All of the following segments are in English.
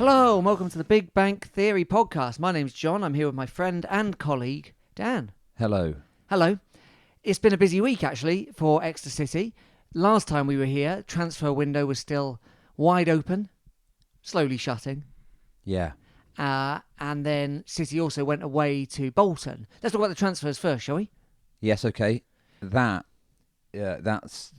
Hello and welcome to the Big Bank Theory podcast. My name's John. I'm here with my friend and colleague, Dan. Hello. Hello. It's been a busy week, actually, for Exeter City. Last time we were here, transfer window was still wide open, slowly shutting. Yeah. And then City also went away to Bolton. Let's talk about the transfers first, shall we? Yes, okay. That's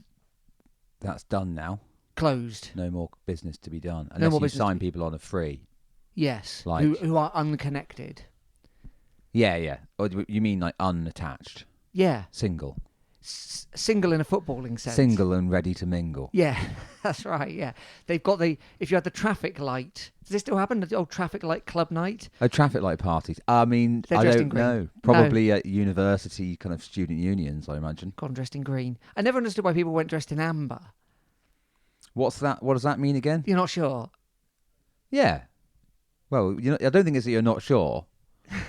done now. Closed. No more business to be done. No more Unless you business sign people on a free. Yes, Like- who are unconnected. Yeah. Or you mean like unattached? Yeah. Single. Single in a footballing sense. Single and ready to mingle. Yeah, that's right, yeah. They've got if you had the traffic light, does this still happen? The old traffic light club night? Oh, traffic light parties. I mean, They're I dressed don't in green. know. Probably at university kind of student unions, I imagine. Gone dressed in green. I never understood why people went dressed in amber. What's that? What does that mean again? You're not sure? Yeah. Well, I don't think it's that you're not sure.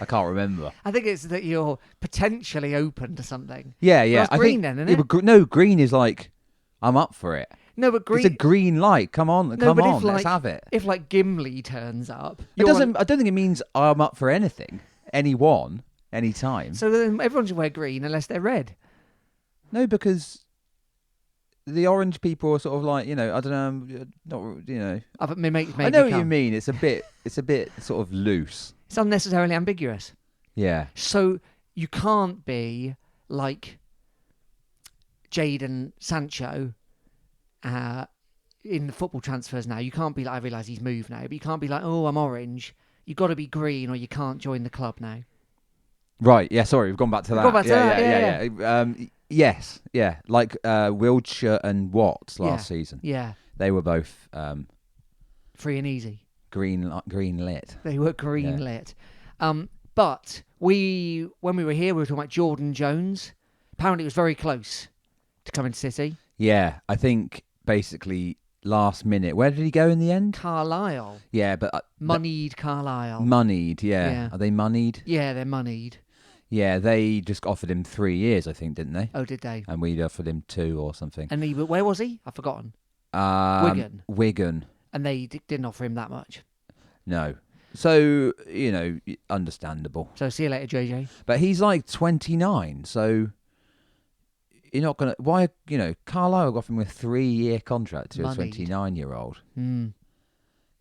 I can't remember. I think it's that you're potentially open to something. Yeah. Well, that's green then, isn't it? But no, green is like, I'm up for it. No, but green... It's a green light. Come on, let's have it. If, like, Gimli turns up... I don't think it means I'm up for anything. Anyone, anytime. So then everyone should wear green unless they're red. No, because the orange people are sort of like, I don't know, not, I know what you mean. It's a bit sort of loose. It's unnecessarily ambiguous. Yeah. So you can't be like Jadon Sancho in the football transfers now. You can't be like, I realise he's moved now, but you can't be like, oh, I'm orange. You've got to be green or you can't join the club now. Right, yeah, sorry, we've gone back to that. Yeah. Yes, yeah. Like Wiltshire and Watts last season. Yeah. They were both... free and easy. Green lit. They were green lit. But when we were here, we were talking about Jordan Jones. Apparently it was very close to coming to City. Yeah, I think basically last minute. Where did he go in the end? Carlisle. Yeah, but... moneyed Carlisle. Moneyed, yeah. Are they moneyed? Yeah, they're moneyed. Yeah, they just offered him 3 years, I think, didn't they? Oh, did they? And we'd offered him 2 or something. And where was he? I've forgotten. Wigan. And they didn't offer him that much. No. So, understandable. So see you later, JJ. But he's like 29, so you're not going to... Why, Carlisle got him a 3-year contract to Moneyed. a 29-year-old.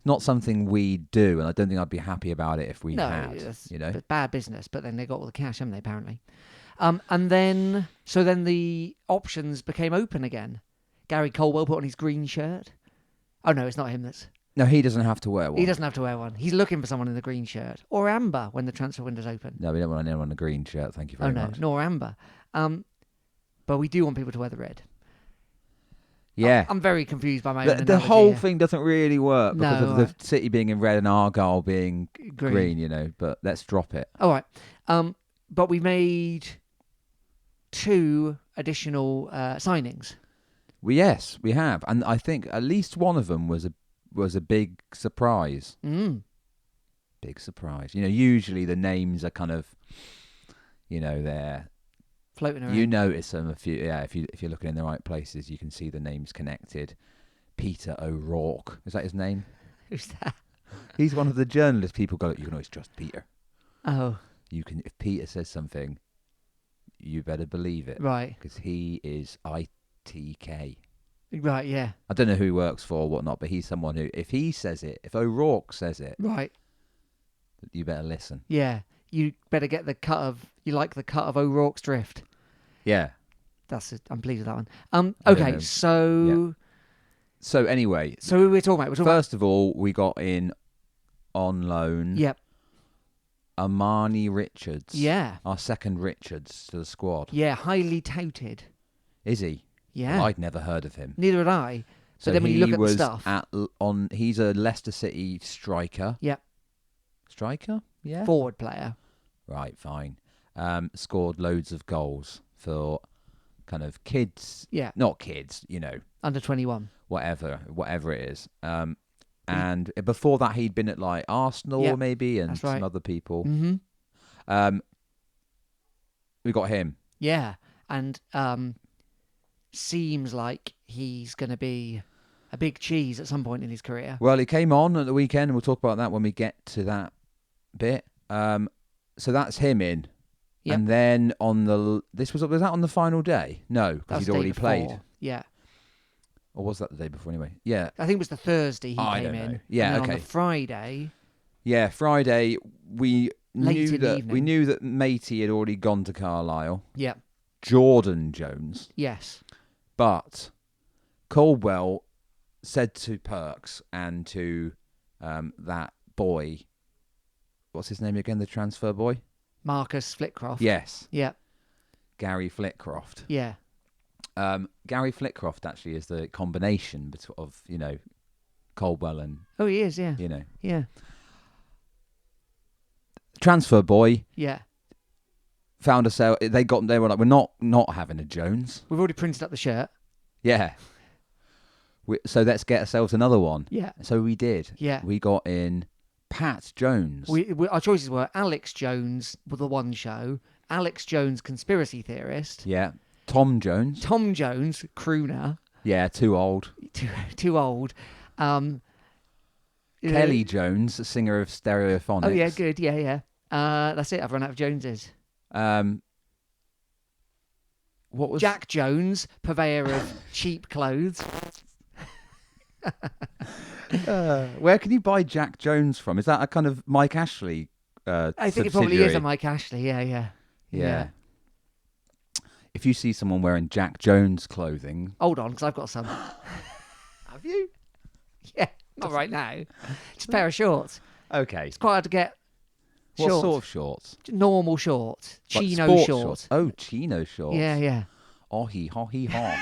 Not something we do, and I don't think I'd be happy about it if we had. It's bad business, but then they got all the cash, haven't they, apparently? And then the options became open again. Gary Colwell put on his green shirt. Oh, no, it's not him that's... No, he doesn't have to wear one. He doesn't have to wear one. He's looking for someone in the green shirt. Or amber when the transfer window's open. No, we don't want anyone in a green shirt, thank you very much. Nor amber. But we do want people to wear the red. Yeah. I'm very confused by my own The analogy whole here. thing doesn't really work because of the City being in red and Argyle being green, but let's drop it. All right. But we made 2 additional signings. Well, yes, we have. And I think at least one of them was a big surprise. Big surprise. Usually the names are kind of, they're... floating around. You notice them if you're looking in the right places, you can see the names connected. Peter O'Rourke, is that his name? Who's that? He's one of the journalists. People go, you can always trust Peter. Oh, If Peter says something, you better believe it, right? Because he is ITK. Right, yeah. I don't know who he works for or whatnot, but he's someone who, if he says it, if O'Rourke says it, right, you better listen. Yeah, you better get the cut of. You like the cut of O'Rourke's drift. Yeah. I'm pleased with that one. Okay, so... Yeah. So anyway... So who we're talking about? First of all, we got in on loan... Yep. Armani Richards. Yeah. Our second Richards to the squad. Yeah, highly touted. Is he? Yeah. Well, I'd never heard of him. Neither had I. So but then when you look at the stuff... he's a Leicester City striker. Yep. Striker? Yeah. Forward player. Right, fine. Scored loads of goals for kind of kids. Yeah. Not kids, Under 21. Whatever it is. And before that, he'd been at like Arsenal maybe and some other people. Mm-hmm. We got him. Yeah. And seems like he's going to be a big cheese at some point in his career. Well, he came on at the weekend, and we'll talk about that when we get to that bit. So that's him in. Yep. And then was that on the final day? No, because he'd already played. Yeah. Or was that the day before anyway? Yeah. I think it was the Thursday he I came don't in. know. Yeah, and then okay. on the Friday. Yeah, Friday we Late in the evening. knew that Matey had already gone to Carlisle. Yeah. Jordan Jones. Yes. But Caldwell said to Perks and to that boy, what's his name again? The transfer boy? Marcus Flitcroft. Yes. Yeah. Gary Flitcroft. Yeah. Gary Flitcroft actually is the combination of, Caldwell and... Oh, he is, yeah. Yeah. Transfer boy. Yeah. Found a sale. They were like, we're not having a Jones. We've already printed up the shirt. Yeah. So let's get ourselves another one. Yeah. So we did. Yeah. We got in Pat Jones. Our choices were Alex Jones with the one show, Alex Jones, conspiracy theorist. Yeah. Tom Jones. Tom Jones, crooner. Yeah, too old. Too old. Kelly Jones, a singer of Stereophonics. Oh, yeah, good. Yeah. That's it. I've run out of Joneses. What was Jack Jones, purveyor of cheap clothes. Where can you buy Jack Jones from? Is that a kind of Mike Ashley I think it probably is a Mike Ashley. Yeah. If you see someone wearing Jack Jones clothing... Hold on, because I've got some. Have you? Yeah, not right now. Just a pair of shorts. Okay. It's quite hard to get shorts. What sort of shorts? Normal shorts. Like Chino sports shorts. Oh, chino shorts. Yeah. Oh-hee-haw-hee-haw.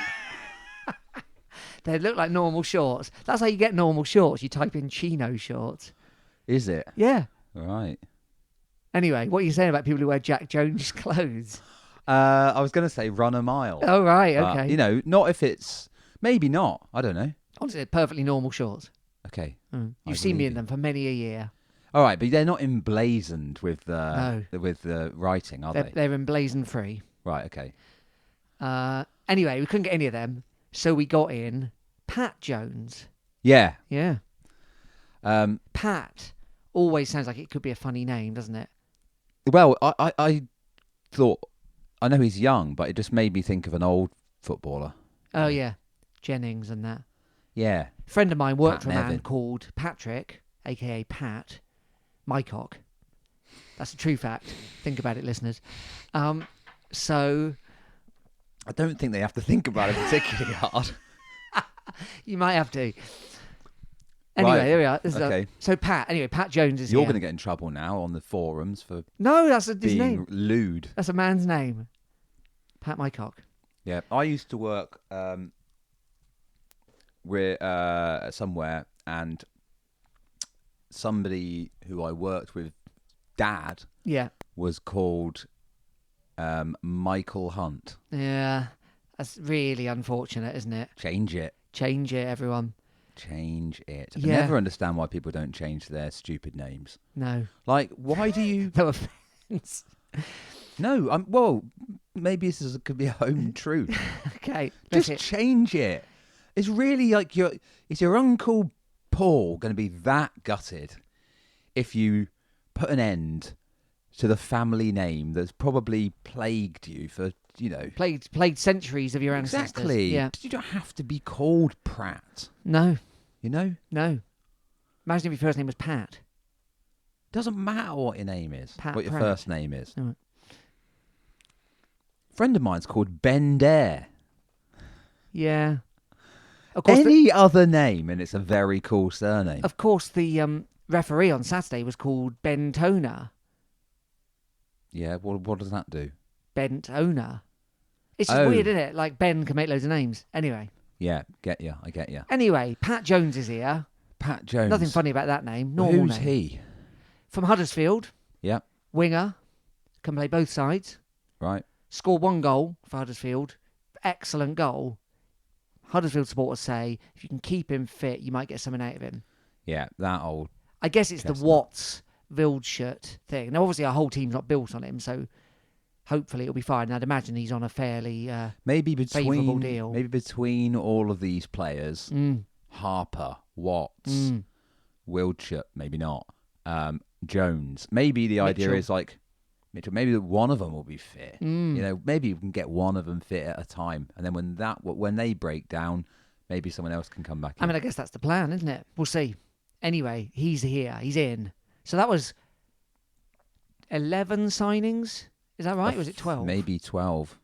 They look like normal shorts. That's how you get normal shorts. You type in chino shorts. Is it? Yeah. Right. Anyway, what are you saying about people who wear Jack Jones clothes? I was going to say run a mile. Oh, right, okay. Not if it's... Maybe not. I don't know. Honestly, perfectly normal shorts. Okay. You've seen me in them for many a year. All right, but they're not emblazoned with the writing, are they? They're emblazoned free. Right, okay. Anyway, we couldn't get any of them, so we got in Pat Jones. Yeah. Yeah. Pat always sounds like it could be a funny name, doesn't it? Well, I thought... I know he's young, but it just made me think of an old footballer. Oh, yeah. Jennings and that. Yeah. A friend of mine worked Pat for a man Nevin. called Patrick, a.k.a. Pat Mycock. That's a true fact. Think about it, listeners. So... I don't think they have to think about it particularly hard. You might have to. Anyway, there we are. Okay. So Pat Jones is You're here. going to get in trouble now on the forums for No, that's his being name. lewd. That's a man's name. Pat Mycock. Yeah, I used to work somewhere, and somebody who I worked with, Dad, was called Michael Hunt. Yeah, that's really unfortunate, isn't it? Change it. Change it, everyone. Change it. I Yeah. never understand why people don't change their stupid names. No. Like, why do you... No offence. No, well, maybe could be a home truth. Okay. Just change it. It's really like is your Uncle Paul going to be that gutted if you put an end to the family name that's probably plagued you for, plagued centuries of your ancestors. Exactly. Yeah. You don't have to be called Pratt. No. No. Imagine if your first name was Pat. Doesn't matter what your name is. Pat what your Pratt. first name is. All right. Friend of mine's called Ben Dare. Yeah. Of course, Any other name, and it's a very cool surname. Of course, the referee on Saturday was called Ben Toner. Yeah, what does that do? Bent owner. It's just weird, isn't it? Like Ben can make loads of names. Anyway. Yeah, I get you. Anyway, Pat Jones is here. Pat Jones. Nothing funny about that name. Well, Normal who's name. he? From Huddersfield. Yeah. Winger. Can play both sides. Right. Scored 1 goal for Huddersfield. Excellent goal. Huddersfield supporters say if you can keep him fit, you might get something out of him. Yeah, that old... I guess it's chestnut. the Watts Wildschut thing. Now, obviously, our whole team's not built on him, so hopefully it'll be fine. I'd imagine he's on a fairly maybe favourable deal. Maybe between all of these players, Harper, Watts, Mm. Wildschut, maybe not. Jones. Maybe the idea Mitchell. is like Mitchell. Maybe one of them will be fit. Mm. You know, maybe you can get one of them fit at a time, and then when they break down, maybe someone else can come back in. I mean, I guess that's the plan, isn't it? We'll see. Anyway, he's here. He's in. So that was 11 signings. Is that right? Or was it 12? Maybe 12.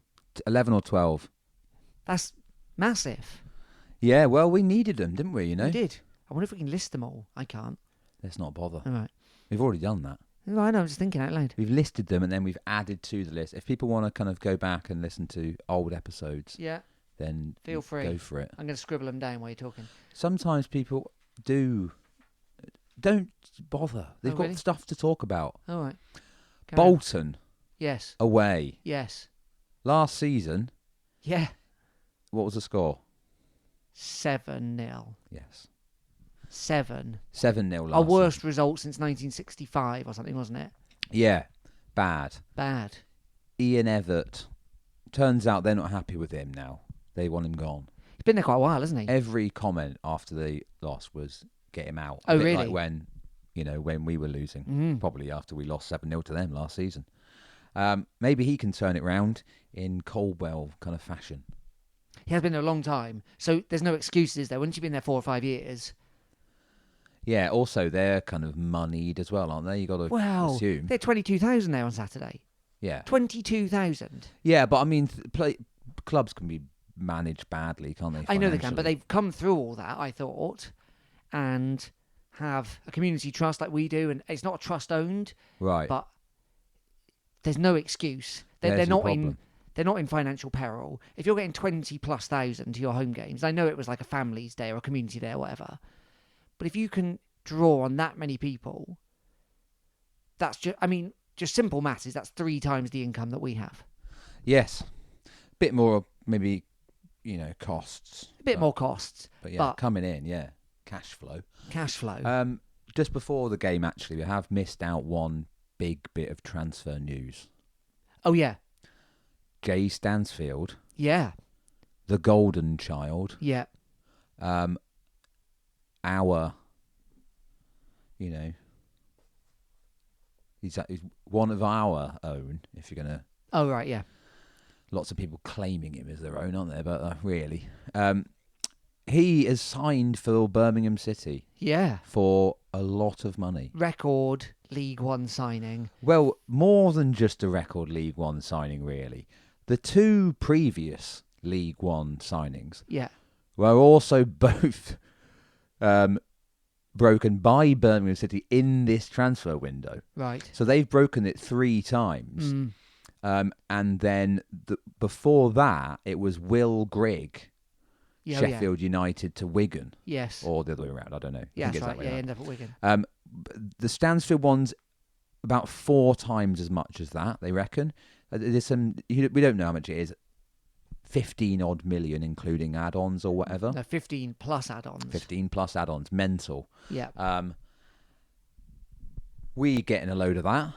11 or 12. That's massive. Yeah, well, we needed them, didn't we, you know? We did. I wonder if we can list them all. I can't. Let's not bother. All right. We've already done that. No, I know. I'm just thinking out loud. We've listed them and then we've added to the list. If people want to kind of go back and listen to old episodes, Yeah. then Feel free. Go for it. I'm going to scribble them down while you're talking. Sometimes people don't bother. They've got really? stuff to talk about. All right. Carry on. Bolton Yes. away. Yes. Last season, Yeah. what was the score? 7-0. Yes. 7. 7-0 last Our worst season. result since 1965 or something, wasn't it? Yeah. Bad. Bad. Ian Everett. Turns out they're not happy with him now. They want him gone. He's been there quite a while, hasn't he? Every comment after the loss was get him out. Oh, A bit really? Like when we were losing. Mm. Probably after we lost 7-0 to them last season. Maybe he can turn it round in Coldwell kind of fashion. He has been there a long time, so there's no excuses there. Once you've been there 4 or 5 years, Yeah, also they're kind of moneyed as well, aren't they? You got to wow, assume. they're 22,000 there on Saturday. Yeah. 22,000. Yeah, but I mean, clubs can be managed badly, can't they? I know they can, but financially? they've come through all that, I thought, and have a community trust like we do, and it's not a trust owned, Right. but there's no excuse. They're There's the not problem. they're not in financial peril. If you're getting 20+ thousand to your home games, I know it was like a family's day or a community day or whatever, but if you can draw on that many people, that's just simple maths is that's 3 times the income that we have. Yes. Bit more, maybe, costs. A bit more costs, But yeah, but coming in, yeah. Cash flow. cash flow. Just before the game, actually, we have missed out one big bit of transfer news. Oh, yeah. Jay Stansfield, Yeah. the golden child, Yeah. our, he's one of our own, if you're going to... Oh, right, yeah. Lots of people claiming him as their own, aren't there? But really. He is signed for Birmingham City Yeah. for a lot of money. Record League One signing. Well, more than just a record League One signing, really. The 2 previous League One signings Yeah. were also both broken by Birmingham City in this transfer window. Right. So they've broken it 3 times. Mm. And then before that, it was Will Grigg, Yeah, Sheffield United to Wigan. Yeah. Yes. Or the other way around, I don't know. Yeah, I think that's it's right. that way Yeah, around. end up at Wigan. The Stansfield one's about 4 times as much as that, they reckon. There's some, we don't know how much it is. 15 odd million, including add-ons or whatever. No, 15 plus add-ons. 15 plus add-ons, mental. Yeah. We getting a load of that.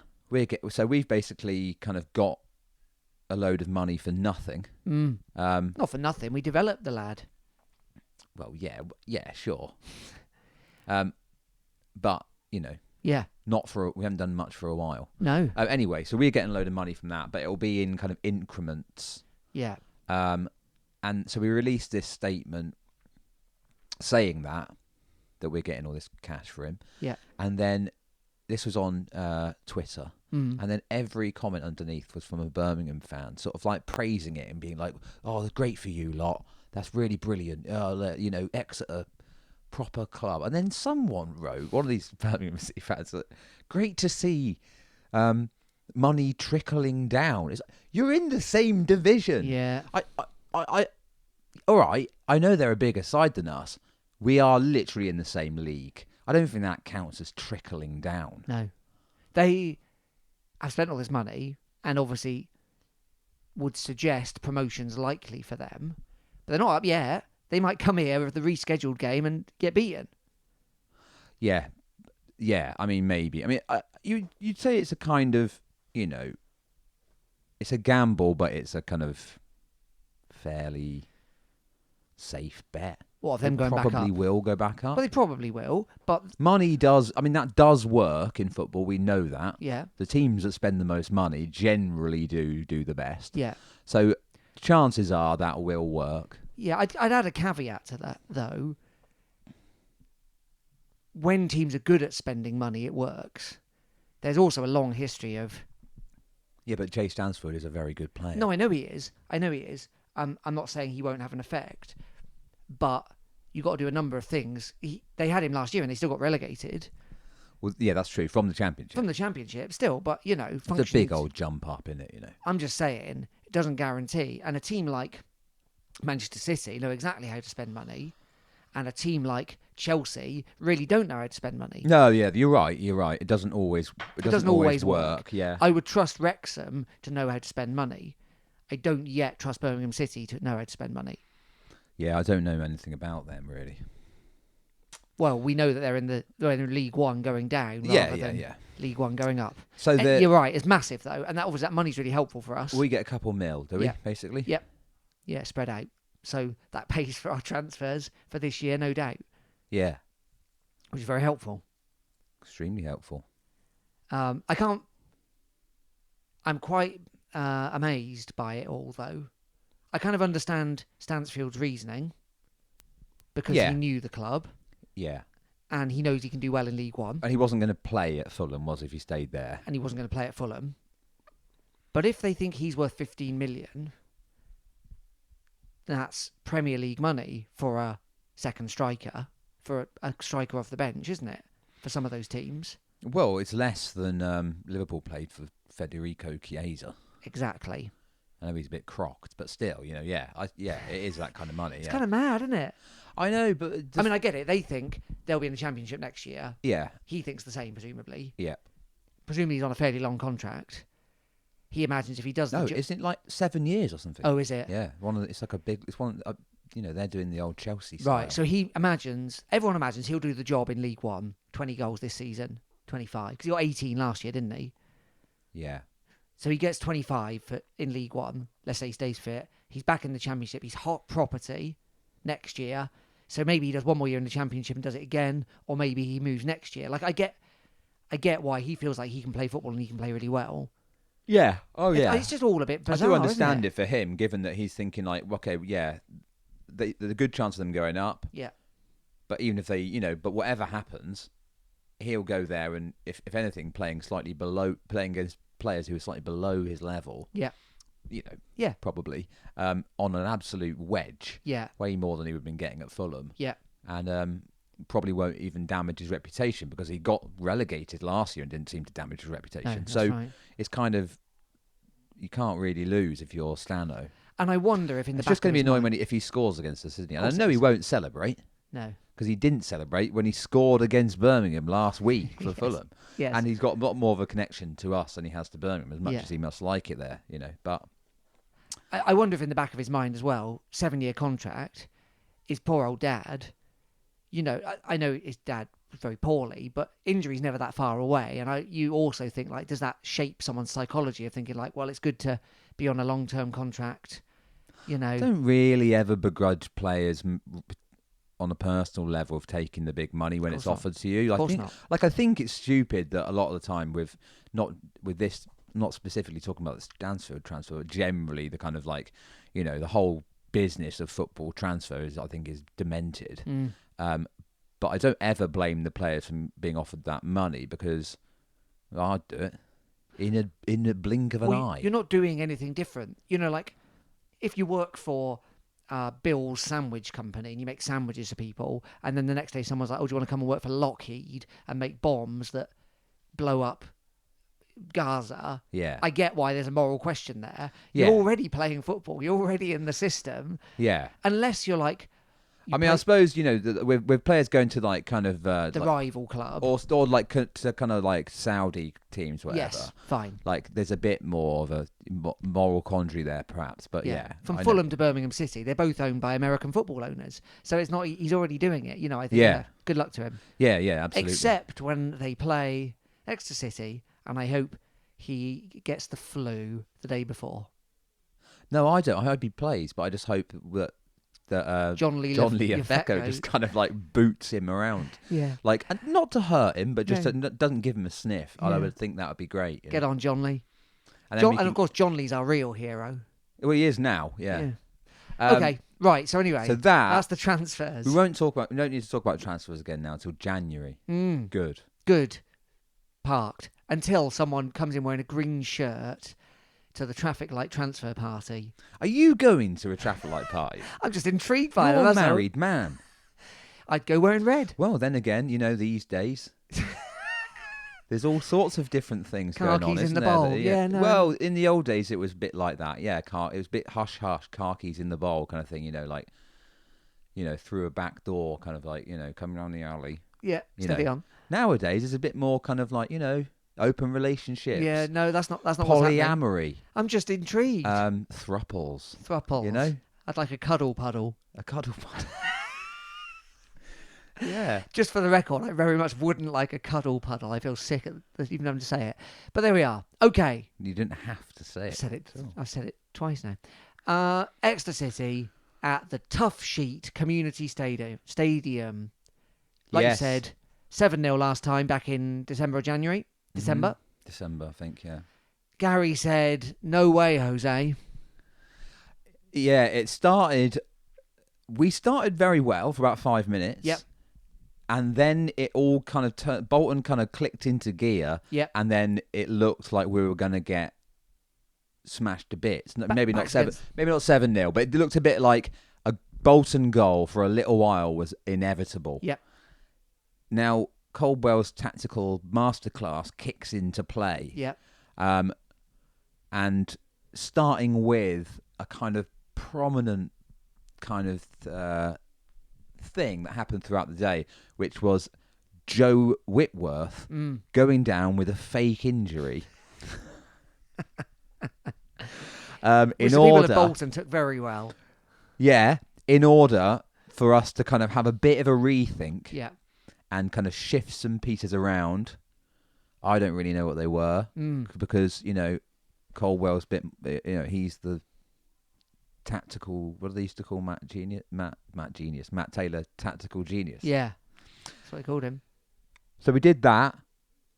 So we've basically kind of got a load of money for nothing. Not for nothing. We developed the lad. Well, yeah, sure. But Yeah. we haven't done much for a while. No. Anyway, so we're getting a load of money from that, but it'll be in kind of increments. Yeah. And so we released this statement saying that we're getting all this cash for him. Yeah. And then this was on Twitter. Mm. And then every comment underneath was from a Birmingham fan, sort of like praising it and being like, "Oh, great for you lot. That's really brilliant. Exeter, proper club." And then someone wrote, one of these Birmingham City fans, "Great to see money trickling down." It's like, you're in the same division. Yeah. I all right. I know they're a bigger side than us. We are literally in the same league. I don't think that counts as trickling down. No. They have spent all this money and obviously would suggest promotion's likely for them. But they're not up yet. They might come here with the rescheduled game and get beaten. Yeah. I mean, maybe. I mean, you'd say it's a kind of, it's a gamble, but it's a kind of fairly safe bet. What, of them going back probably up? will go back up. Well, they probably will, but Money does. I mean, that does work in football. We know that. yeah, The teams that spend the most money generally do the best. yeah. So chances are that will work. Yeah, I'd add a caveat to that, though. When teams are good at spending money, it works. There's also a long history of... Yeah, but Jay Stansford is a very good player. No, I know he is. I'm not saying he won't have an effect, but you've got to do a number of things. They had him last year and they still got relegated. Well, yeah, that's true. From the Championship. From the Championship, still, but, you know... It's a big old jump up, isn't it, you know? I'm just saying, it doesn't guarantee. And a team like Manchester City know exactly how to spend money, and a team like Chelsea really don't know how to spend money. No, yeah, you're right. It doesn't always work. Yeah. I would trust Wrexham to know how to spend money. I don't yet trust Birmingham City to know how to spend money. Yeah, I don't know anything about them, really. Well, we know that they're in League One going down rather than League One going up. So you're right, it's massive though, and that money's really helpful for us. We get a couple mil, do we, Yeah. basically? Yep. Yeah, spread out. So that pays for our transfers for this year, no doubt. Yeah. Which is very helpful. Extremely helpful. I'm quite amazed by it all, though. I kind of understand Stansfield's reasoning because he knew the club. Yeah. And he knows he can do well in League One. And he wasn't going to play at Fulham, was he, if he stayed there? And he wasn't going to play at Fulham. But if they think he's worth 15 million, that's Premier League money for a second striker, for a striker off the bench, isn't it? For some of those teams. Well, it's less than Liverpool played for Federico Chiesa. Exactly. I know he's a bit crocked, but still, you know, it is that kind of money. It's kind of mad, isn't it? I know, but... I mean, I get it. They think they'll be in the Championship next year. Yeah. He thinks the same, presumably. Yeah. Presumably he's on a fairly long contract. He imagines if he does... No, isn't it like 7 years or something? Oh, is it? Yeah. It's like a big... It's one... you know, they're doing the old Chelsea style. Right, so everyone imagines he'll do the job in League One, 20 goals this season, 25. Because he got 18 last year, didn't he? Yeah. So he gets 25 in League One. Let's say he stays fit. He's back in the Championship. He's hot property next year. So maybe he does one more year in the Championship and does it again. Or maybe he moves next year. Like, I get why he feels like he can play football and he can play really well. Yeah. Oh, yeah. It's just all a bit bizarre, I do understand isn't it for him, given that he's thinking like, okay, yeah, there's a good chance of them going up. Yeah. But even if they, but whatever happens, he'll go there and, if anything, playing against players who are slightly below his level. Yeah. Probably on an absolute wedge. Yeah. Way more than he would have been getting at Fulham. Yeah. And probably won't even damage his reputation because he got relegated last year and didn't seem to damage his reputation. No, right. It's kind of, you can't really lose if you're Stano. And I wonder if it's just going to be annoying if he scores against us, isn't he? And I know he won't celebrate. No. Because he didn't celebrate when he scored against Birmingham last week for Fulham. Yes. And he's got a lot more of a connection to us than he has to Birmingham, as much as he must like it there, But I wonder if in the back of his mind as well, 7-year contract, his poor old dad, I know his dad was very poorly, but injury's never that far away. And you also think, like, does that shape someone's psychology of thinking, like, well, it's good to be on a long-term contract, I don't really ever begrudge players on a personal level of taking the big money when it's offered to you. I think it's stupid that a lot of the time not specifically talking about the Stansford transfer, but generally the kind of like, the whole business of football transfer I think is demented. But I don't ever blame the players for being offered that money because I'd do it in a blink of an eye. You're not doing anything different. Like if you work for Bill's sandwich company and you make sandwiches for people, and then the next day someone's like, oh, do you want to come and work for Lockheed and make bombs that blow up Gaza? Yeah. I get why there's a moral question there. You're already playing football. You're already in the system. Yeah. Unless you're like... I suppose, with players going to like kind of... the rival club. Or like to kind of like Saudi teams, whatever. Yes, fine. Like there's a bit more of a moral quandary there, perhaps. But yeah. From Fulham to Birmingham City, they're both owned by American football owners. So it's not... He's already doing it. I think good luck to him. Yeah, absolutely. Except when they play Exeter City, and I hope he gets the flu the day before. No, I don't. I hope he plays, but I just hope that that John Lee Lefecko just kind of like boots him around. Yeah. Like, and not to hurt him, but just No. doesn't give him a sniff. Yeah. I would think that would be great. Get on, John Lee. And, then And of course, John Lee's our real hero. Well, he is now, yeah. Okay, right. So anyway, so that's the transfers. We don't need to talk about transfers again now until January. Good. Parked until someone comes in wearing a green shirt to the traffic light transfer party. Are you going to a traffic light party? I'm just intrigued by it. You're a married man. I'd go wearing red. Well, then again, these days there's all sorts of different things going on, Khakis in isn't the there? bowl. Yeah, no. Well, in the old days, it was a bit like that. Yeah, it was a bit hush hush, khakis in the bowl kind of thing. Like, through a back door, kind of like, coming down the alley. Yeah, steady on. Nowadays, it's a bit more kind of like, open relationships. Yeah, no, that's not what's polyamory. happening. I'm just intrigued. Thruples. I'd like a cuddle puddle. A cuddle puddle. Yeah. Just for the record, I very much wouldn't like a cuddle puddle. I feel sick even having to say it. But there we are. Okay. You didn't have to say it. I've said it twice now. Exeter City at the Tough Sheet Community Stadium. Like you said, 7-0 last time back in December or January. December, I think, yeah. Gary said, "No way, Jose." Yeah, we started very well for about 5 minutes. Yep. And then it all kind of turned, Bolton kind of clicked into gear. Yep. And then it looked like we were going to get smashed to bits. Maybe not 7-0, but it looked a bit like a Bolton goal for a little while was inevitable. Yep. Now, Caldwell's tactical masterclass kicks into play. Yep. And starting with a kind of prominent kind of thing that happened throughout the day, which was Joe Whitworth going down with a fake injury. Which the people at Bolton took very well. Yeah, in order for us to kind of have a bit of a rethink. Yeah. And kind of shift some pieces around. I don't really know what they were because Caldwell's he's the tactical. What do they used to call Matt Taylor, tactical genius. Yeah, that's what they called him. So we did that,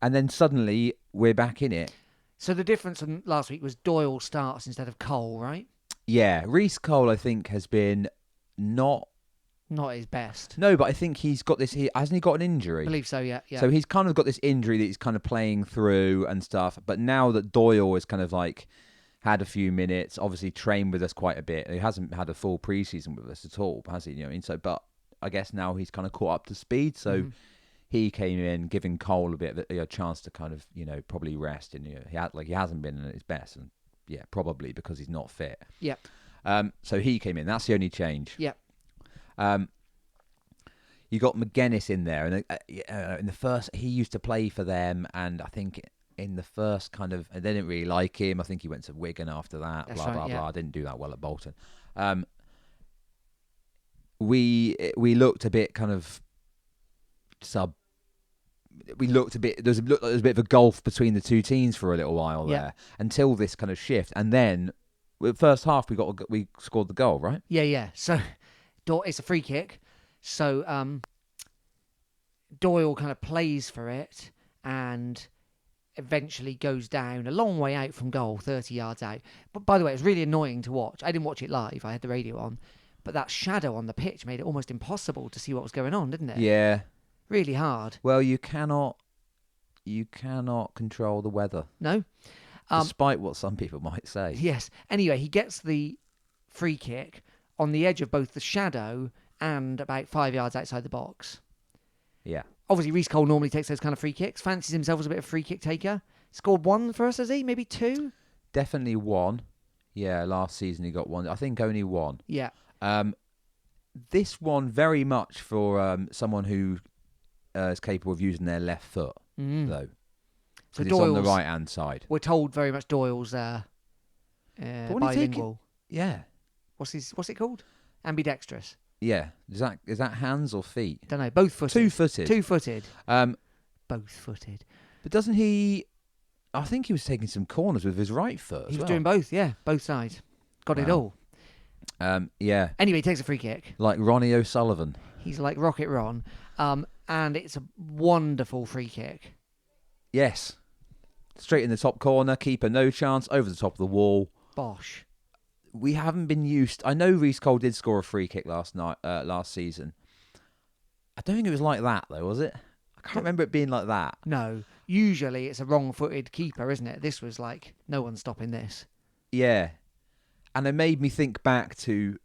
and then suddenly we're back in it. So the difference from last week was Doyle starts instead of Cole, right? Yeah, Reece Cole I think has been not his best. No, but I think he's got this. Hasn't he got an injury? I believe so. Yeah. So he's kind of got this injury that he's kind of playing through and stuff. But now that Doyle is kind of like had a few minutes, obviously trained with us quite a bit. He hasn't had a full preseason with us at all, has he? But I guess now he's kind of caught up to speed. So he came in, giving Cole a bit of a chance to kind of probably rest. And he hasn't been at his best, and probably because he's not fit. Yeah. So he came in. That's the only change. Yeah. You got McGuinness in there, and in the first, he used to play for them, and I think in the first kind of, they didn't really like him. I think he went to Wigan after that. That's blah right, blah yeah. blah. Didn't do that well at Bolton. We looked a bit kind of We looked a bit. There was a bit of a gulf between the two teams for a little while there until this kind of shift, and then first half we scored the goal, right? Yeah. So it's a free kick. So Doyle kind of plays for it and eventually goes down a long way out from goal, 30 yards out. But by the way, it was really annoying to watch. I didn't watch it live. I had the radio on. But that shadow on the pitch made it almost impossible to see what was going on, didn't it? Yeah. Really hard. Well, you cannot control the weather. No. Despite what some people might say. Yes. Anyway, he gets the free kick on the edge of both the shadow and about 5 yards outside the box. Yeah. Obviously, Reece Cole normally takes those kind of free kicks. Fancies himself as a bit of a free kick taker. Scored one for us, has he? Maybe two? Definitely one. Yeah, last season he got one. I think only one. Yeah. This one very much for someone who is capable of using their left foot, though. So it's on the right-hand side. We're told very much Doyle's bilingual. Yeah. What's it called? Ambidextrous. Yeah. Is that hands or feet? Don't know. Both footed. Two-footed. Both footed. But doesn't he? I think he was taking some corners with his right foot. He was doing both. Yeah, both sides. Got it all. Yeah, Anyway, he takes a free kick. like Ronnie O'Sullivan. He's like Rocket Ron. And it's a wonderful free kick. Yes. Straight in the top corner, keeper no chance, over the top of the wall. Bosh. We haven't been used. I know Reece Cole did score a free kick last season. I don't think it was like that though, was it? I can't remember it being like that. No. Usually it's a wrong-footed keeper, isn't it? This was like, no one's stopping this. Yeah. And it made me think back to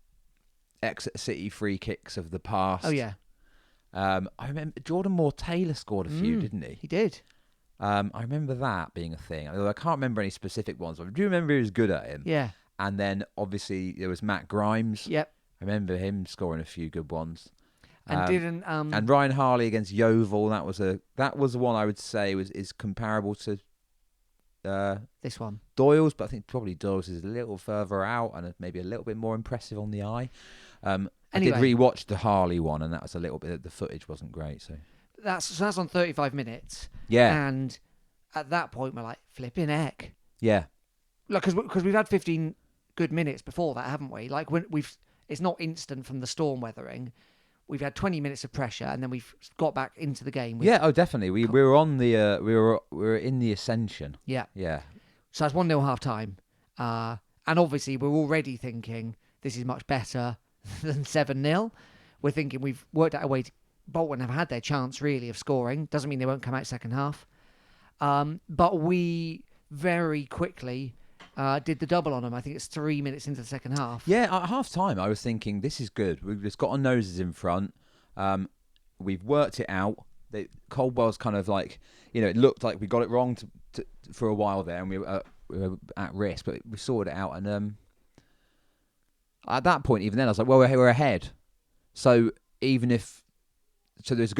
Exeter City free kicks of the past. Oh, yeah. I remember Jordan Moore-Taylor scored a few, didn't he? He did. I remember that being a thing. Although I can't remember any specific ones. I do remember he was good at him. Yeah. And then, obviously, there was Matt Grimes. Yep. I remember him scoring a few good ones. And and Ryan Harley against Yeovil. That was the one I would say is comparable to this one. Doyle's, but I think probably Doyle's is a little further out and maybe a little bit more impressive on the eye. I did rewatch the Harley one, and that was a little bit. The footage wasn't great, so that's on 35 minutes. Yeah. And at that point, we're like, flipping heck. Yeah. Like, because we've had 15 good minutes before that, haven't we? Like, it's not instant from the storm weathering. We've had 20 minutes of pressure, and then we've got back into the game. Yeah, oh, definitely. We were on the we were in the ascension. Yeah. Yeah. So that's 1-0 half time. And obviously, we're already thinking this is much better than 7-0. We're thinking we've worked out a way to. Bolton have had their chance, really, of scoring. Doesn't mean they won't come out second half. But we very quickly did the double on them. I think it's 3 minutes into the second half. Yeah, at half time, I was thinking, this is good. We've just got our noses in front. We've worked it out. Coldwell's kind of like, it looked like we got it wrong for a while there, and we were at risk, but we sorted it out. And at that point, even then, I was like, well, we're ahead. So there's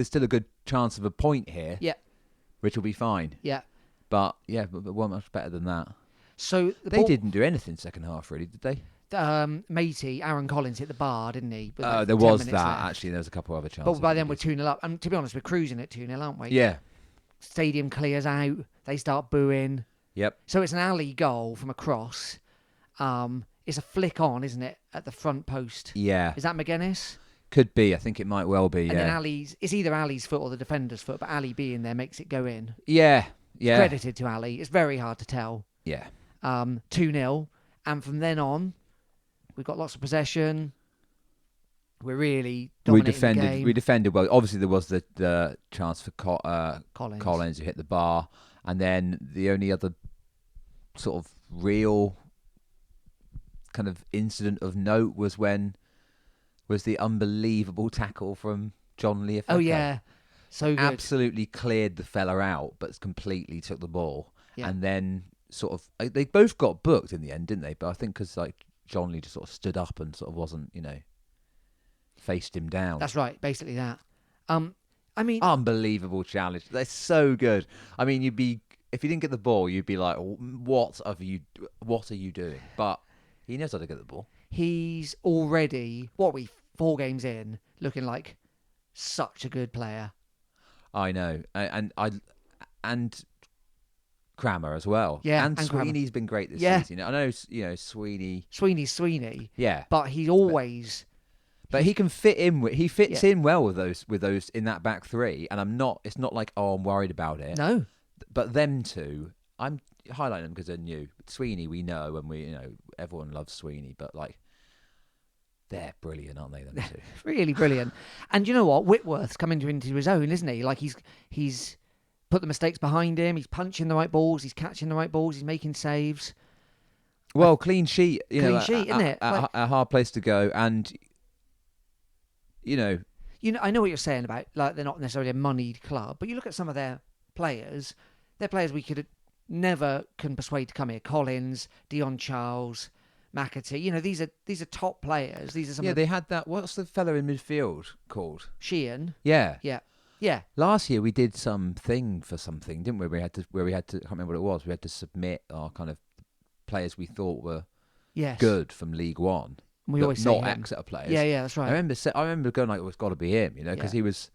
still a good chance of a point here. Yeah. Which will be fine. Yeah. But weren't much better than that. So they didn't do anything second half, really, did they? Matey, Aaron Collins hit the bar, didn't he? There was that, actually. There was a couple of other chances. But by then we're 2-0 up. And to be honest, we're cruising at 2-0, aren't we? Yeah. Stadium clears out. They start booing. Yep. So it's an alley goal from a cross. It's a flick on, isn't it, at the front post? Yeah. Is that McGuinness? Could be. I think it might well be, and then it's either Ali's foot or the defender's foot, but Ali being there makes it go in. Yeah. Yeah. Credited to Ali. It's very hard to tell. Yeah. 2-0. And from then on, we've got lots of possession. We're really dominating the game. We defended well. Obviously, there was the chance for Collins who hit the bar. And then the only other sort of real kind of incident of note was the unbelievable tackle from John Leofeco. Oh, yeah. So good. Absolutely cleared the fella out, but completely took the ball. Yeah. And then sort of, they both got booked in the end, didn't they? But I think because John Lee just sort of stood up and sort of wasn't, faced him down. That's right. Basically that. I mean, unbelievable challenge. They're so good. I mean, if you didn't get the ball, you'd be like, what are you doing? But he knows how to get the ball. He's already 4 games in, looking like such a good player. I know, and Crammer as well. Yeah, and Sweeney's been great this season. I know, Sweeney. Sweeney. Yeah, but he's always. But he can fit in. He fits in well with those in that back three, and it's not like I'm worried about it. No. But them two, I'm highlighting them because they're new. Sweeney, we know, and everyone loves Sweeney, but they're brilliant, aren't they? Them two, really brilliant. And you know what? Whitworth's coming into his own, isn't he? Like he's put the mistakes behind him. He's punching the right balls. He's catching the right balls. He's making saves. Well, clean sheet. Clean sheet, isn't it? A hard place to go, and I know what you're saying about they're not necessarily a moneyed club, but you look at some of their players. They're players we could never can persuade to come here. Collins, Dion Charles, McAtee. These are top players. These are some. Yeah, they had that. What's the fellow in midfield called? Sheehan. Yeah. Yeah. Last year we did something for something, didn't we? We had to. I can't remember what it was. We had to submit our kind of players we thought were good from League One. We always say not Exeter players. Yeah, that's right. I remember going it's got to be him, because he was.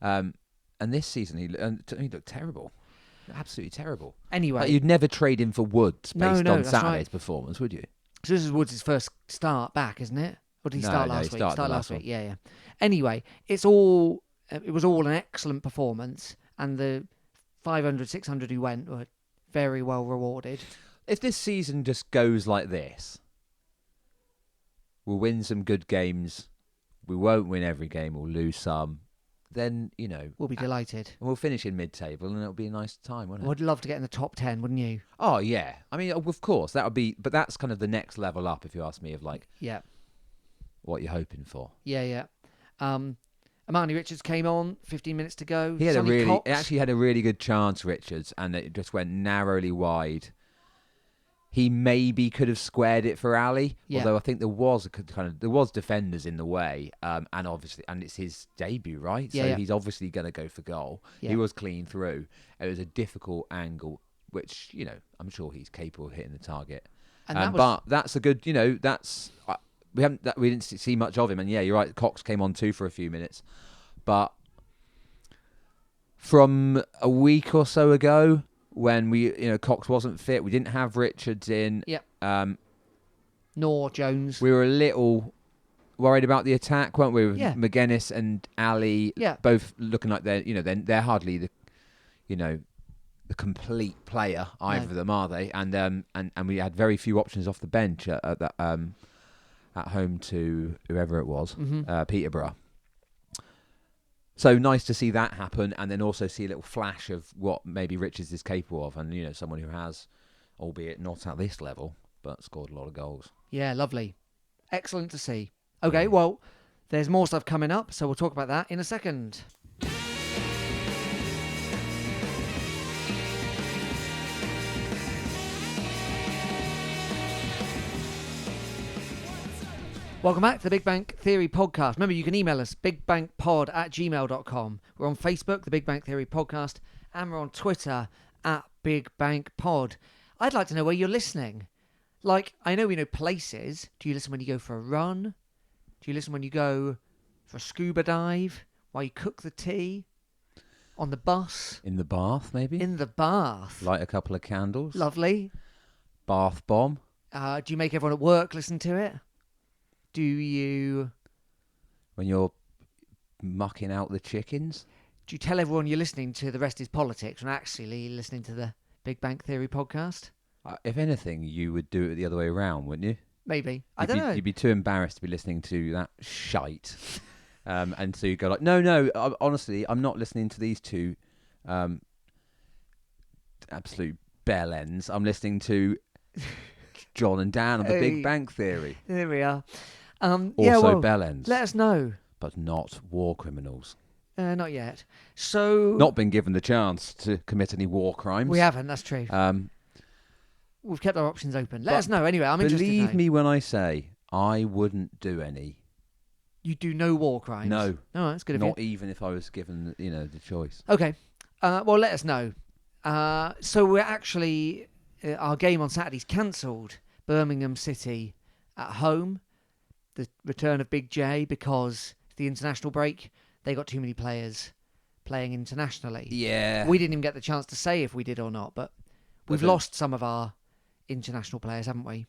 And this season he looked terrible, absolutely terrible. Anyway, you'd never trade him for Woods based on Saturday's right. performance, would you? So this is Woods' first start back, isn't it? Or did he start last week? Started Last week. Yeah. Anyway, it was all an excellent performance, and the 500, 600 who went were very well rewarded. If this season just goes like this, we'll win some good games. We won't win every game. We'll lose some. Then, We'll be delighted. And we'll finish in mid-table, and it'll be a nice time, won't it? I'd love to get in the top 10, wouldn't you? Oh, yeah. I mean, of course, that would be... But that's kind of the next level up, if you ask me, of, Yeah. what you're hoping for. Yeah. Amani Richards came on, 15 minutes to go. He Cox. actually had a really good chance, Richards, and it just went narrowly wide. He maybe could have squared it for Ali, although I think there was defenders in the way, and it's his debut, right? So he's obviously going to go for goal. Yeah. He was clean through. It was a difficult angle, which I'm sure he's capable of hitting the target. And but that's a good, we didn't see much of him, and yeah, you're right. Cox came on too for a few minutes, but from a week or so ago, when Cox wasn't fit, we didn't have Richards in. Yep. Nor Jones. We were a little worried about the attack, weren't we? With McGuinness and Ali, both looking like they're hardly the complete player. Either of them, are they? And we had very few options off the bench at home to whoever it was, Peterborough. So nice to see that happen, and then also see a little flash of what maybe Richards is capable of, and someone who has, albeit not at this level, but scored a lot of goals. Yeah, lovely, excellent to see. Okay, well, there's more stuff coming up, so we'll talk about that in a second. Welcome back to the Big Bang Theory podcast. Remember, you can email us, bigbangpod@gmail.com. We're on Facebook, the Big Bang Theory podcast, and we're on Twitter @BigBangPod. I'd like to know where you're listening. I know we know places. Do you listen when you go for a run? Do you listen when you go for a scuba dive? While you cook the tea? On the bus? In the bath, maybe? In the bath. Light a couple of candles. Lovely. Bath bomb. Do you make everyone at work listen to it? Do you... When you're mucking out the chickens? Do you tell everyone you're listening to The Rest is Politics when actually listening to the Big Bang Theory podcast? If anything, you would do it the other way around, wouldn't you? Maybe. I don't know. You'd be too embarrassed to be listening to that shite. And so you go no, honestly, I'm not listening to these two absolute bell ends. I'm listening to John and Dan on the Big Bang Theory. There we are. Bell ends. Let us know. But not war criminals. Not yet. So... Not been given the chance to commit any war crimes. We haven't, that's true. We've kept our options open. Let us know anyway. I'm interested. Believe me when I say I wouldn't do any. You do no war crimes? No. Oh, that's good of you. Not even if I was given, the choice. Okay. Well, let us know. So we're actually... our game on Saturday's cancelled. Birmingham City at home. The return of Big J because the international break, they got too many players playing internationally. Yeah. We didn't even get the chance to say if we did or not, but we've lost some of our international players, haven't we?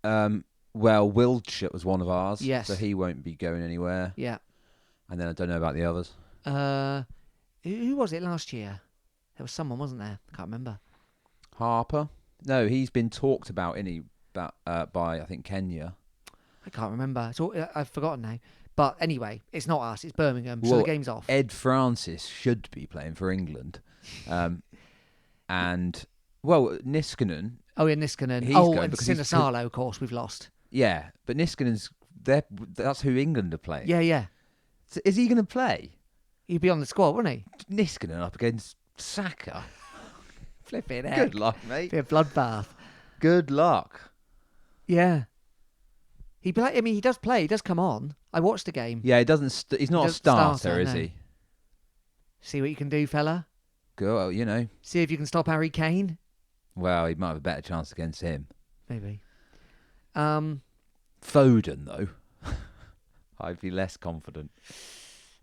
Well, Wildschut was one of ours. Yes. So he won't be going anywhere. Yeah. And then I don't know about the others. Who was it last year? There was someone, wasn't there? I can't remember. Harper? No, he's been talked about, by, I think, Kenya. I can't remember. I've forgotten now. But anyway, it's not us. It's Birmingham. So the game's off. Ed Francis should be playing for England. And, Niskanen. Oh, yeah, Niskanen. And Sinisalo, of course, we've lost. Yeah, but Niskanen's... That's who England are playing. Yeah. So is he going to play? He'd be on the squad, wouldn't he? Niskanen up against Saka. Flipping heck. Good luck, mate. Be a bloodbath. Good luck. Yeah. He does play. He does come on. I watched the game. Yeah, he doesn't. He's not a starter, is he? See what you can do, fella. Go, See if you can stop Harry Kane. Well, he might have a better chance against him. Maybe. Foden, though. I'd be less confident.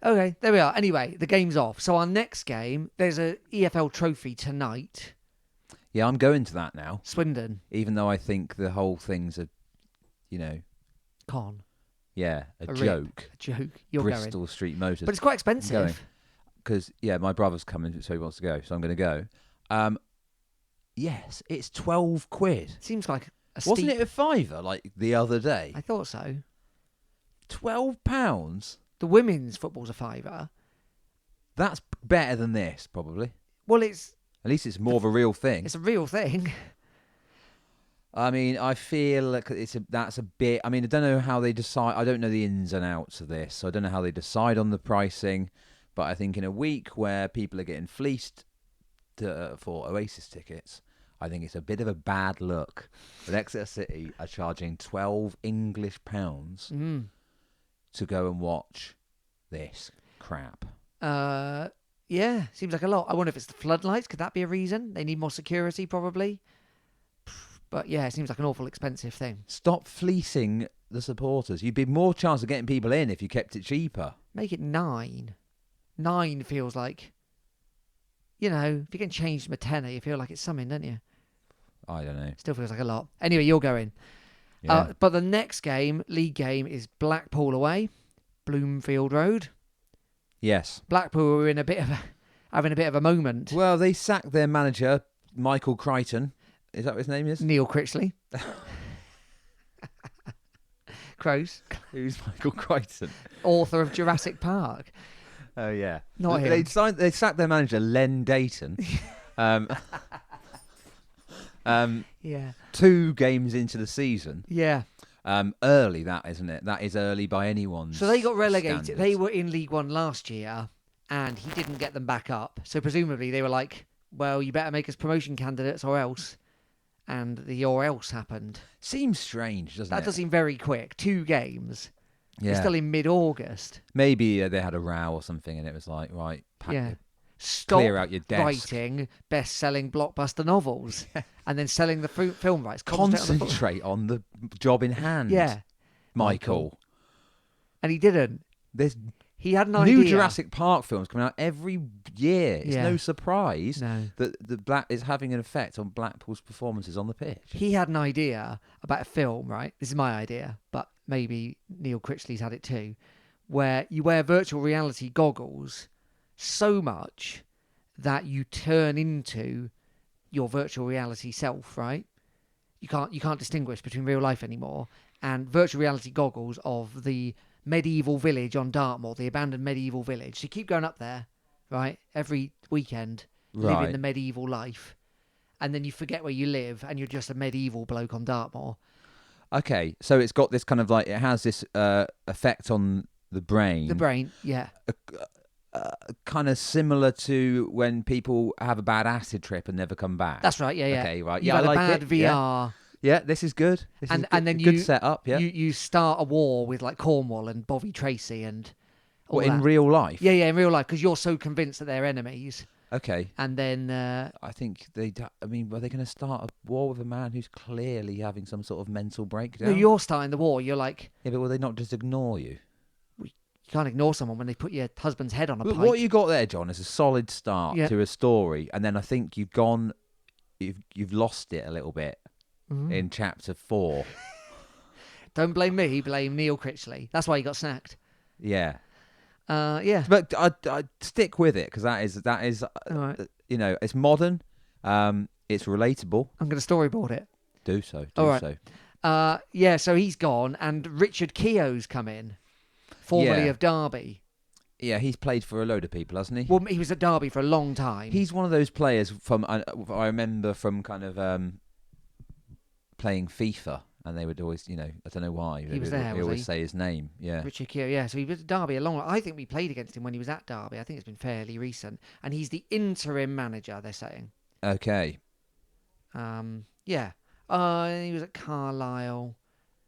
Okay, there we are. Anyway, the game's off. So our next game, there's a EFL trophy tonight. Yeah, I'm going to that now. Swindon. Even though I think the whole thing's a Con. yeah, a A rip. joke. A joke. You're Bristol Street Motors. But it's quite going. expensive. Because, my brother's coming, so he wants to go, so I'm going to go. Yes, it's 12 quid. Seems like a Wasn't steep... it a fiver, like, the other day? I thought so. £12? The women's football's a fiver. That's better than this, probably. Well, it's At least it's more of a real thing. a real thing. I mean, I feel like that's a bit... I mean, I don't know how they decide... I don't know the ins and outs of this, so I don't know how they decide on the pricing, but I think in a week where people are getting fleeced for Oasis tickets, I think it's a bit of a bad look that Exeter City are charging £12 English to go and watch this crap. Yeah, seems like a lot. I wonder if it's the floodlights. Could that be a reason? They need more security, probably. But yeah, it seems like an awful expensive thing. Stop fleecing the supporters. You'd be more chance of getting people in if you kept it cheaper. Make it 9. 9 feels like, if you're getting changed from a tenner, you feel like it's something, don't you? I don't know. Still feels like a lot. Anyway, you're going. Yeah. But the next league game, is Blackpool away, Bloomfield Road. Yes. Blackpool were in having a bit of a moment. Well, they sacked their manager, Michael Crichton. Is that what his name is? Neil Critchley. Close. Who's Michael Crichton? Author of Jurassic Park. Oh, yeah. Not him. They sacked their manager, Len Dayton. Yeah. 2 games into the season. Yeah. Early, that, isn't it? That is early by anyone's So they got relegated. standards. They were in League One last year, and he didn't get them back up. So presumably they were like, well, you better make us promotion candidates or else. And the or else happened. Seems strange, doesn't it? That does seem very quick. 2 games. Yeah. It's still in mid-August. Maybe they had a row or something, and it was like, right, Stop clear out your desk. writing best-selling blockbuster novels and then selling the film rights. Concentrate on the job in hand. Yeah. Michael. And he didn't. There's He had an new idea. Jurassic Park films coming out every year. It's Yeah. no surprise No. that it's having an effect on Blackpool's performances on the pitch. He had an idea about a film, right? This is my idea, but maybe Neil Critchley's had it too, where you wear virtual reality goggles so much that you turn into your virtual reality self, right? You can't distinguish between real life anymore. And virtual reality goggles of the medieval village on Dartmoor, the abandoned medieval village. So you keep going up there, right? Every weekend, living Right. the medieval life. And then you forget where you live and you're just a medieval bloke on Dartmoor. Okay, so it's got this kind of like, it has this effect on the brain. The brain, yeah. Kind of similar to when people have a bad acid trip and never come back. That's right, yeah. Okay, right. You've Yeah, I had like a bad it. VR. Yeah, this is good. This is And good, then good you setup. Yeah. you start a war with like Cornwall and Bobby Tracy and all What, in that. real life? Yeah, in real life, because you're so convinced that they're enemies. Okay. And then I think I mean, were they going to start a war with a man who's clearly having some sort of mental breakdown? no, you're starting the war. You're like, Yeah, but will they not just ignore you? you can't ignore someone when they put your husband's head on a But pike. what you got there, John, is a solid start Yeah. to a story, and then I think you've lost it a little bit in chapter 4. Don't blame me, blame Neil Critchley. That's why he got sacked. Yeah. Yeah. But I'd stick with it because that is All right. it's modern, it's relatable. I'm going to storyboard it. Do so. All right. Yeah, so he's gone, and Richard Keogh's come in, formerly Yeah. of Derby. Yeah, he's played for a load of people, hasn't he? Well, he was at Derby for a long time. He's one of those players from I remember from kind of playing FIFA, and they would always, I don't know why. He was there, They was always he? say his name. Yeah. Richard Keogh, yeah. So he was at Derby a long. I think we played against him when he was at Derby. I think it's been fairly recent, and he's the interim manager. They're saying. Okay. Yeah. He was at Carlisle.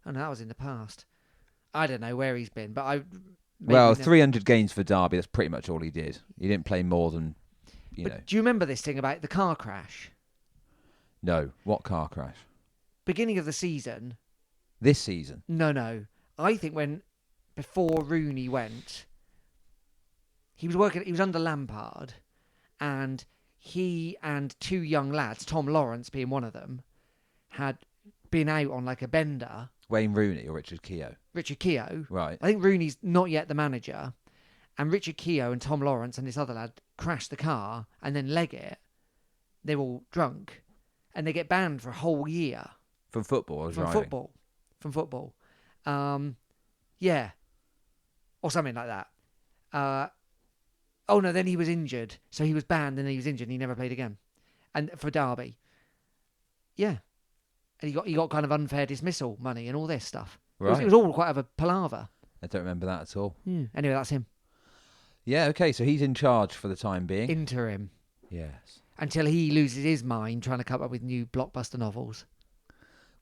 Oh no, that was in the past. I don't know where he's been, but Well, 300 games for Derby. That's pretty much all he did. He didn't play more than, But do you remember this thing about the car crash? No. What car crash? Beginning of the season. This season. No. I think before Rooney went, he was under Lampard, and he and 2 young lads, Tom Lawrence being one of them, had been out on like a bender. Wayne Rooney or Richard Keogh? Richard Keogh. Right. I think Rooney's not yet the manager. And Richard Keogh and Tom Lawrence and this other lad crash the car and then leg it. They're all drunk. And they get banned for a whole year. From football or From driving? football. From football. Yeah. Or something like that. Oh, no, then he was injured. So he was banned and then he was injured and he never played again. And for Derby. Yeah. And he got kind of unfair dismissal money and all this stuff. Right. It was all quite of a palaver. I don't remember that at all. Anyway, that's him. Yeah, okay, so he's in charge for the time being. Interim. Yes. Until he loses his mind trying to come up with new blockbuster novels.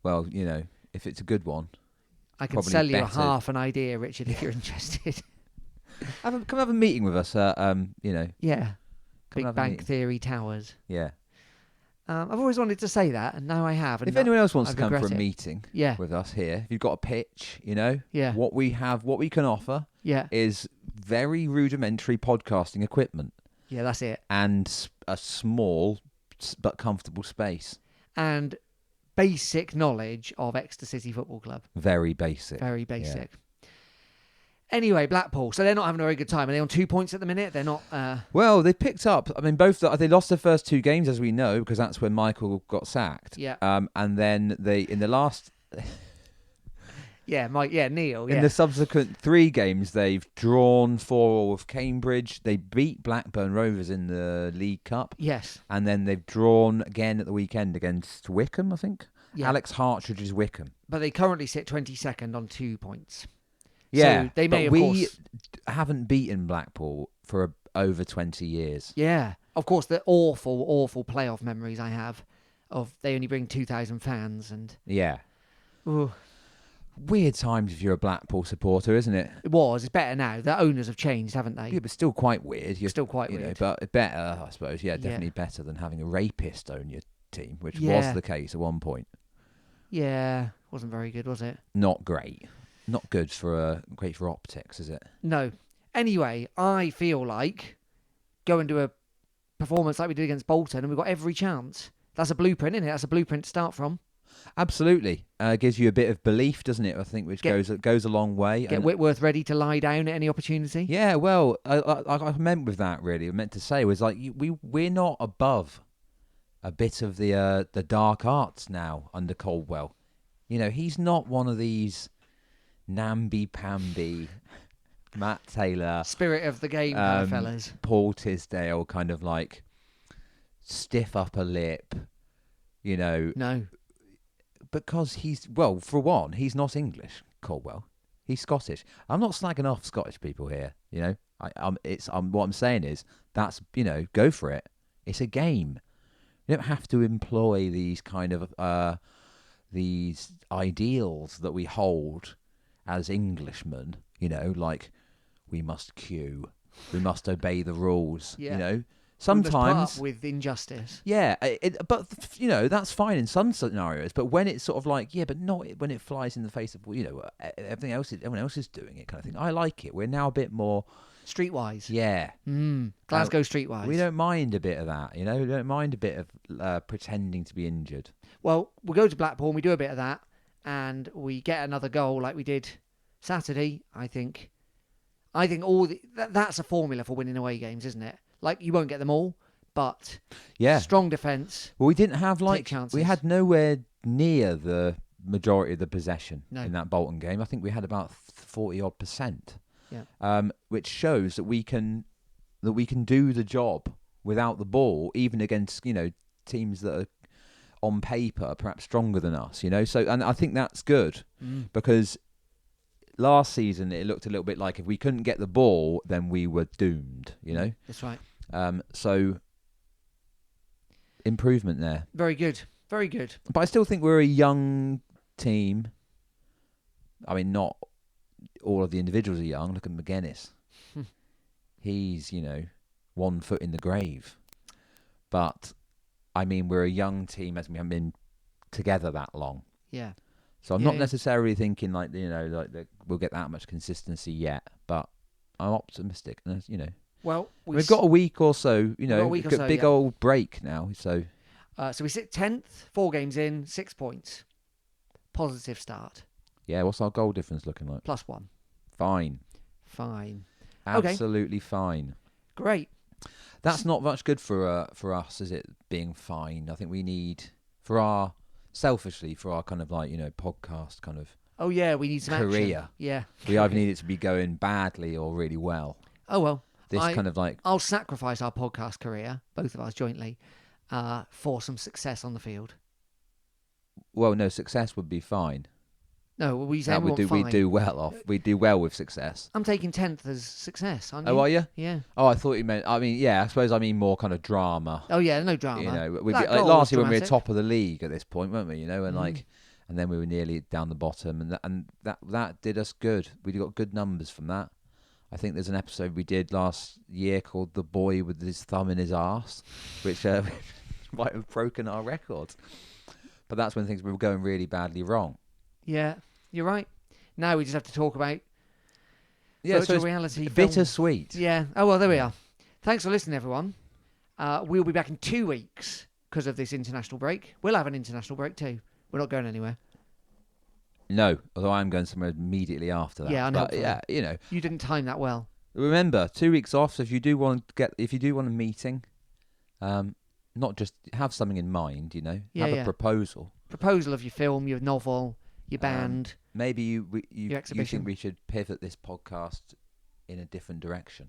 Well, you know, if it's a good one. I can Probably sell you better. half an idea, Richard, if you're interested. Come have a meeting with us, you know. Yeah. Come Big have a Bang meeting. Theory towers. Yeah. I've always wanted to say that, and now I have. And If anyone else wants I to come for a regret it. meeting Yeah. with us here, if you've got a pitch, you know, Yeah. what we can offer Yeah. is very rudimentary podcasting equipment Yeah, that's it. and a small but comfortable space. And basic knowledge of Exeter City Football Club. Very basic. Very basic. Anyway, Blackpool. So they're not having a very good time. Are they on 2 points at the minute? They're not... Well, they picked up. I mean, they lost their first two games, as we know, because that's when Michael got sacked. Yeah. And then in the last, Yeah, Mike. Yeah, Neil. Yeah. in the subsequent three games, they've drawn 4-4 with Cambridge. They beat Blackburn Rovers in the League Cup, Yes. and then they've drawn again at the weekend against Wickham, I think. Yeah. Alex Hartridge's Wickham. But they currently sit 22nd on 2 points. Yeah, So they may, but of we course... haven't beaten Blackpool for over 20 years. Yeah. Of course, the awful, awful playoff memories I have of they only bring 2,000 fans and... Yeah. Ooh, Weird times if you're a Blackpool supporter, isn't it? it was. It's better now. The owners have changed, haven't they? Yeah, but still quite weird. You're Still quite you know, weird. but better, I suppose. Yeah, Yeah. definitely better than having a rapist own your team, which was Yeah. the case at one point. Yeah. Wasn't very good, was it? Not great. Not good great for optics, is it? No. Anyway, I feel like go and do a performance like we did against Bolton and we've got every chance. That's a blueprint, isn't it? That's a blueprint to start from. Absolutely. Gives you a bit of belief, doesn't it? I think, which goes a long way. Get And- Whitworth ready to lie down at any opportunity. Yeah, well, I meant with that really. I meant to say was like we're not above a bit of the dark arts now under Caldwell. You know, he's not one of these namby-pamby Matt Taylor, Spirit of the game kind of fellas. Paul Tisdale kind of like stiff upper lip. You know, No. because for one, he's not English, Caldwell. He's Scottish. I'm not slagging off Scottish people here. You know, what I'm saying is that's, you know, go for it. It's a game. You don't have to employ these kind of these ideals that we hold as Englishmen. You know, like we must queue, we must obey the rules. Yeah. You know, We must put sometimes. up with injustice. Yeah, but you know that's fine in some scenarios. But when it's sort of like, yeah, but not when it flies in the face of, you know, everyone else is doing it, kind of thing. I like it. We're now a bit more Streetwise. yeah. Glasgow streetwise. We don't mind a bit of that, you know. We don't mind a bit of pretending to be injured. Well, we go to Blackpool and we do a bit of that and we get another goal like we did Saturday, I think. That's a formula for winning away games, isn't it? Like, you won't get them all, but Yeah. strong defence. Well, we didn't have Take chances. we had nowhere near the majority of the possession No. in that Bolton game. I think we had about 40-odd%. Yeah. Which shows that we can do the job without the ball, even against, you know, teams that are on paper perhaps stronger than us. You know, so and I think that's good because last season it looked a little bit like if we couldn't get the ball, then we were doomed. You know, That's right. so improvement there. Very good. Very good. But I still think we're a young team. I mean, not all of the individuals are young. Look at McGuinness. He's, you know, 1 foot in the grave. But, I mean, we're a young team as we haven't been together that long. Yeah. So I'm Yeah, not yeah. necessarily thinking like, you know, like that we'll get that much consistency yet. But I'm optimistic. And, you know, Well, we've got a week or so, you know, got a week or so, big yeah. old break now. So so we sit 10th, 4 games in, 6 points. positive start. Yeah, what's our goal difference looking like? +1. Fine. Fine. Absolutely fine. Great. That's not much good for us, is it? Being fine. I think we need selfishly for our kind of like podcast kind of Oh yeah, we need some career. action. Yeah. We either need it to be going badly or really well. Oh well. This kind of like I'll sacrifice our podcast career, both of us jointly, for some success on the field. Well, no, success would be fine. No, we say we do well with success. I'm taking 10th as success, aren't you? Oh, are you? Yeah. Oh, I thought you meant. I mean, yeah. I suppose I mean more kind of drama. Oh yeah, no drama. Last year when we were top of the league at this point, weren't we? And then we were nearly down the bottom, and that did us good. We got good numbers from that. I think there's an episode we did last year called "The Boy with His Thumb in His Arse," which might have broken our record. But that's when things were going really badly wrong. Yeah, you're right. Now we just have to talk about virtual reality. Bittersweet. Yeah. Oh, well, there we are. Thanks for listening, everyone. We'll be back in 2 weeks because of this international break. We'll have an international break too. We're not going anywhere. No, although I'm going somewhere immediately after that. Yeah, I know. But yeah, You didn't time that well. Remember, 2 weeks off. So if you do want a meeting, not just have something in mind. Have a proposal. Proposal of your film, your novel, your band. Maybe your you exhibition. think we should pivot this podcast in a different direction.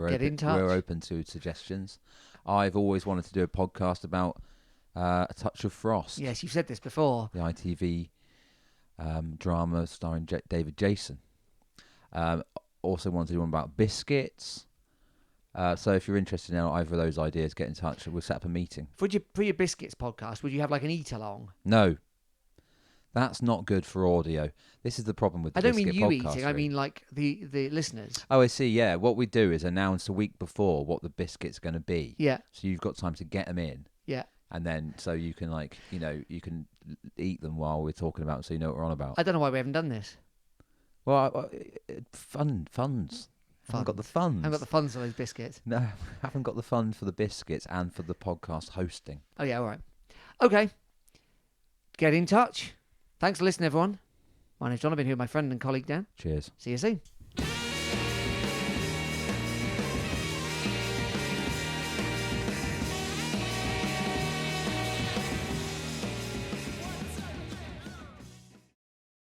Get in touch. We're open to suggestions. I've always wanted to do a podcast about A Touch of Frost. Yes, you've said this before. The ITV drama starring David Jason. Also wanted to do one about biscuits. So if you're interested in either of those ideas, get in touch. We'll set up a meeting. For your biscuits podcast, would you have like an eat along? No. That's not good for audio. This is the problem with the biscuit podcast. I don't mean you eating, I mean like the listeners. Oh, I see, yeah. What we do is announce a week before what the biscuit's going to be. Yeah. So you've got time to get them in. Yeah. And then so you can you can eat them while we're talking about them so you know what we're on about. I don't know why we haven't done this. Well, funds. Haven't got the funds. Haven't got the funds for those biscuits. No, haven't got the funds for the biscuits and for the podcast hosting. Oh, yeah, all right. Okay. Get in touch. Thanks for listening, everyone. My name's John. I've been here with my friend and colleague, Dan. Cheers. See you soon.